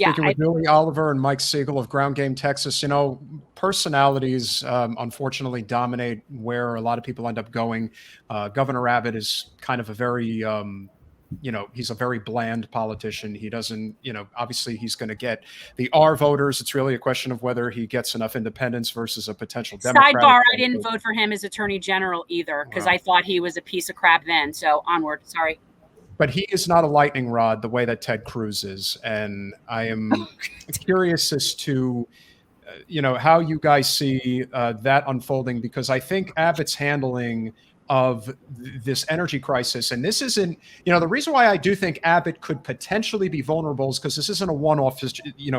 We're speaking with Julie Oliver and Mike Siegel of Ground Game Texas. You know, personalities unfortunately dominate where a lot of people end up going. Governor Abbott is kind of a very, he's a very bland politician. He doesn't, obviously he's going to get the R voters. It's really a question of whether he gets enough independents versus a potential Democrat. Sidebar, I didn't vote for him as Attorney General either because I thought he was a piece of crap then. So onward, sorry. But he is not a lightning rod the way that Ted Cruz is. And I am curious as to, how you guys see that unfolding, because I think Abbott's handling of this energy crisis, and this isn't, the reason why I do think Abbott could potentially be vulnerable is because this isn't a one-off,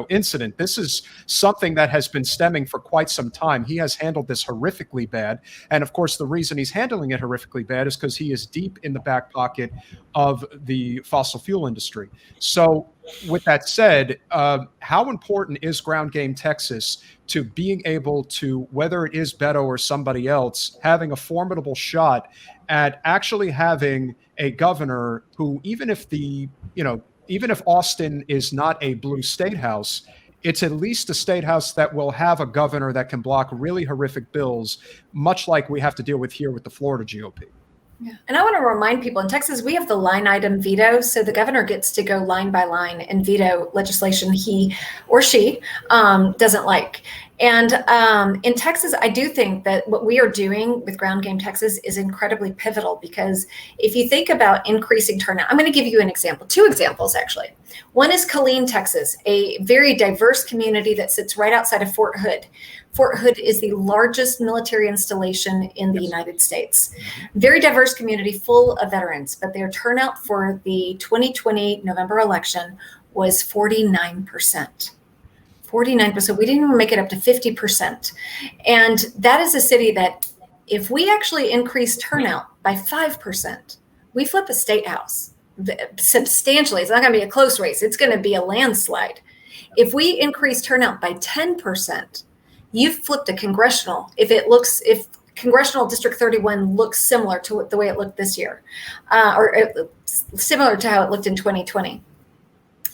incident. This is something that has been stemming for quite some time. He has handled this horrifically bad. And of course, the reason he's handling it horrifically bad is because he is deep in the back pocket of the fossil fuel industry. So with that said, how important is Ground Game Texas to being able to, whether it is Beto or somebody else, having a formidable shot at actually having a governor who, even if Austin is not a blue state house, it's at least a state house that will have a governor that can block really horrific bills, much like we have to deal with here with the Florida GOP. Yeah. And I want to remind people, in Texas, we have the line item veto. So the governor gets to go line by line and veto legislation he or she doesn't like. And in Texas, I do think that what we are doing with Ground Game Texas is incredibly pivotal, because if you think about increasing turnout, I'm going to give you an example, two examples, actually. One is Killeen, Texas, a very diverse community that sits right outside of Fort Hood. Fort Hood is the largest military installation in the United States. Very diverse community, full of veterans, but their turnout for the 2020 November election was 49%. 49%. We didn't even make it up to 50%. And that is a city that, if we actually increase turnout by 5%, we flip a state house substantially. It's not going to be a close race. It's going to be a landslide. If we increase turnout by 10%, you've flipped a congressional. If congressional District 31 looks similar to the way it looked this year, or similar to how it looked in 2020.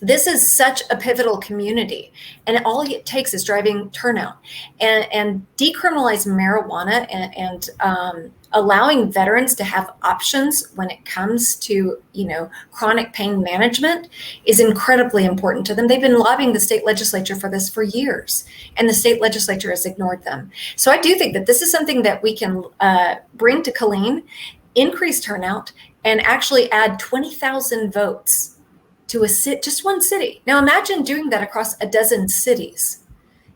This is such a pivotal community, and all it takes is driving turnout and decriminalize marijuana and allowing veterans to have options when it comes to, chronic pain management is incredibly important to them. They've been lobbying the state legislature for this for years, and the state legislature has ignored them. So I do think that this is something that we can bring to Killeen, increase turnout, and actually add 20,000 votes to just one city. Now imagine doing that across a dozen cities.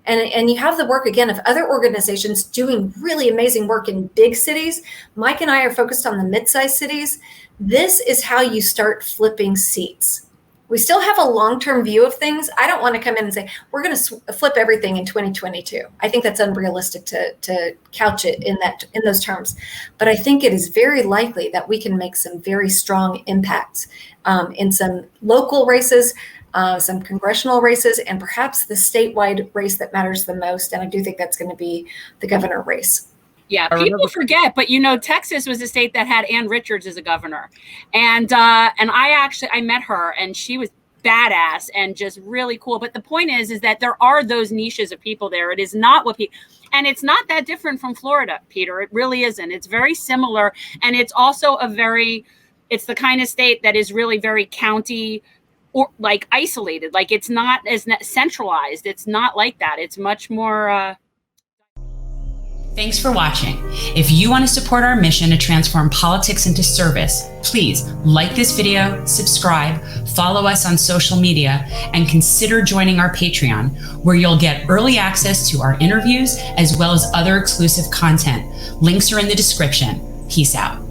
And you have the work, again, of other organizations doing really amazing work in big cities. Mike and I are focused on the mid-sized cities. This is how you start flipping seats. We still have a long-term view of things. I don't want to come in and say, we're going to flip everything in 2022. I think that's unrealistic to couch it in those terms. But I think it is very likely that we can make some very strong impacts in some local races, some congressional races, and perhaps the statewide race that matters the most. And I do think that's going to be the governor race. Yeah, people forget, but Texas was a state that had Ann Richards as a governor, and I met her, and she was badass and just really cool. But the point is that there are those niches of people there. It is not what people, and it's not that different from Florida, Peter. It really isn't. It's very similar, and it's also it's the kind of state that is really very county or like isolated. Like it's not as centralized. It's not like that. It's much more. Thanks for watching. If you want to support our mission to transform politics into service, please like this video, subscribe, follow us on social media, and consider joining our Patreon, where you'll get early access to our interviews as well as other exclusive content. Links are in the description. Peace out.